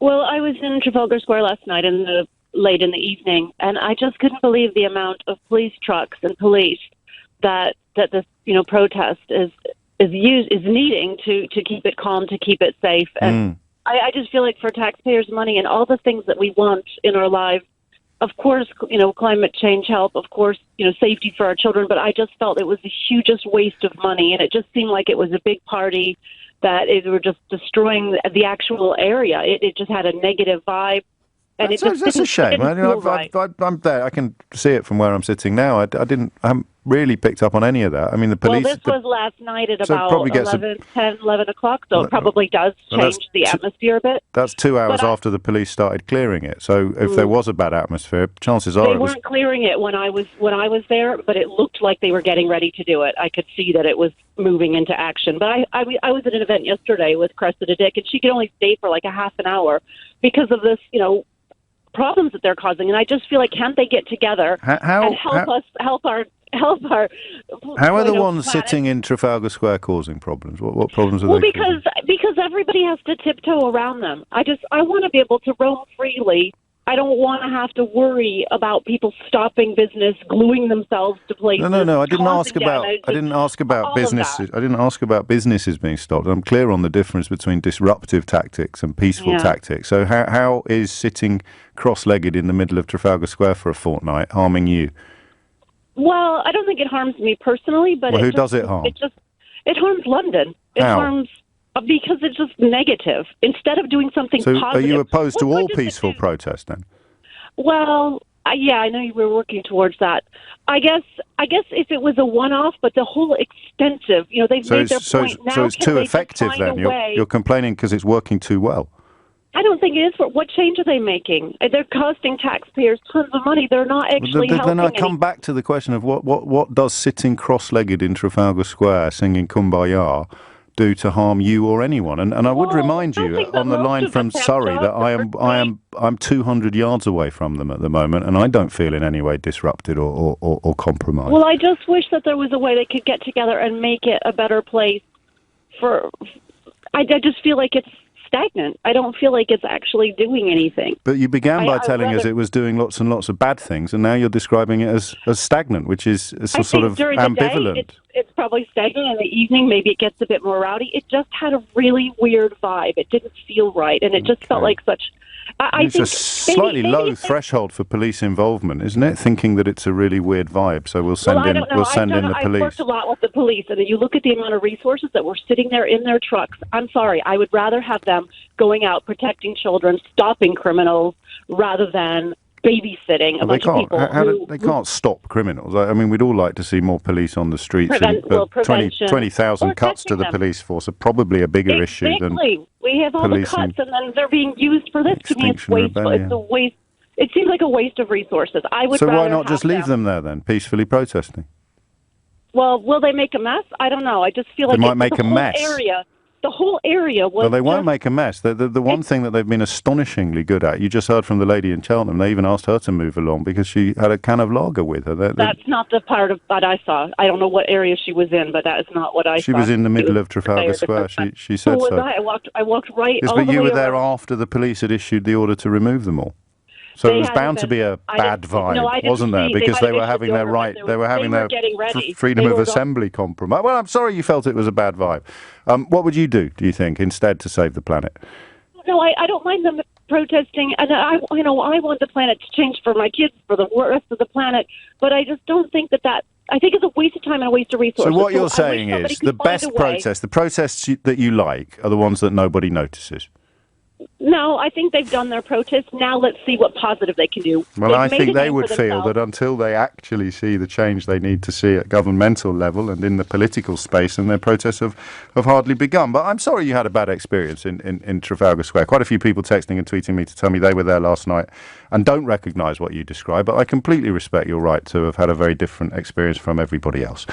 Well, I was in Trafalgar Square last night late in the evening, and I just couldn't believe the amount of police trucks and police that this protest is needing to keep it calm, to keep it safe. And I just feel like for taxpayers' money and all the things that we want in our lives, of course, climate change help, of course, safety for our children, but I just felt it was the hugest waste of money, and it just seemed like it was a big party that it were just destroying the actual area. It just had a negative vibe. And That's a shame. I'm there. I can see it from where I'm sitting now. I haven't really picked up on any of that. I mean, the police. Well, this was last night at about 11 o'clock, so it probably does change the atmosphere a bit. That's 2 hours after the police started clearing it. So if there was a bad atmosphere, chances are they weren't clearing it when I was there, but it looked like they were getting ready to do it. I could see that it was moving into action. But I was at an event yesterday with Cressida Dick, and she could only stay for like a half an hour because of this, problems that they're causing, and I just feel like can't they get together and help our how are the ones sitting in Trafalgar Square causing problems? What problems are they causing? Because everybody has to tiptoe around them. I want to be able to roam freely. I don't want to have to worry about people stopping business, gluing themselves to places. No. I didn't ask about businesses. I didn't ask about businesses being stopped. I'm clear on the difference between disruptive tactics and peaceful tactics. So how is sitting cross-legged in the middle of Trafalgar Square for a fortnight harming you? Well, I don't think it harms me personally, but who does it harm? It harms London. It harms because it's just negative. Instead of doing something positive. So are you opposed to all peaceful protest then? Well, I know you were working towards that. I guess if it was a one-off, but the whole extensive, they've made their point now. So it's too effective then? You're complaining because it's working too well? I don't think it is. What change are they making? They're costing taxpayers tons of money. They're not actually helping. Then I come back to the question of what does sitting cross-legged in Trafalgar Square singing Kumbaya do to harm you or anyone? And I would remind you on the line from Surrey that I'm 200 yards away from them at the moment, and I don't feel in any way disrupted or compromised. Well, I just wish that there was a way they could get together and make it a better place. I just feel like it's stagnant. I don't feel like it's actually doing anything. But you began by telling us it was doing lots and lots of bad things, and now you're describing it as stagnant, which is sort of ambivalent. Day, it's probably stagnant. In the evening, maybe it gets a bit more rowdy. It just had a really weird vibe. It didn't feel right, and it just felt like such... It's a slightly low threshold for police involvement, isn't it? Thinking that it's a really weird vibe, so we'll send in the police. I've worked a lot with the police, and you look at the amount of resources that were sitting there in their trucks. I'm sorry, I would rather have them going out protecting children, stopping criminals, rather than babysitting a bunch of people. They can't stop criminals. I mean, we'd all like to see more police on the streets, but 20,000 cuts to the police force are probably a bigger issue than we have all the cuts, and then they're being used for this. To me, it's wasteful. It's a waste. It seems like a waste of resources. So why not just leave them there then, peacefully protesting? Well, will they make a mess? I don't know. I just feel like they might make a mess. The whole area was... Well, they won't make a mess. The one thing that they've been astonishingly good at, you just heard from the lady in Cheltenham, they even asked her to move along because she had a can of lager with her. That's not the part of that I saw. I don't know what area she was in, but that is not what I saw. She was in the middle of Trafalgar Square. She said so. I walked right all the way around. But you were there after the police had issued the order to remove them all. So it was bound to be a bad vibe, wasn't there? Because they were having their right, they were having their freedom of assembly compromise. Well, I'm sorry you felt it was a bad vibe. What would you do you think, instead to save the planet? No, I don't mind them protesting, and I want the planet to change for my kids, for the rest of the planet. But I just don't think that I think it's a waste of time and a waste of resources. So what you're saying is the best protests, the protests that you like, are the ones that nobody notices. No, I think they've done their protests. Now let's see what positive they can do. Well, I think they would feel that until they actually see the change they need to see at governmental level and in the political space, and their protests have hardly begun. But I'm sorry you had a bad experience in Trafalgar Square. Quite a few people texting and tweeting me to tell me they were there last night and don't recognise what you described. But I completely respect your right to have had a very different experience from everybody else.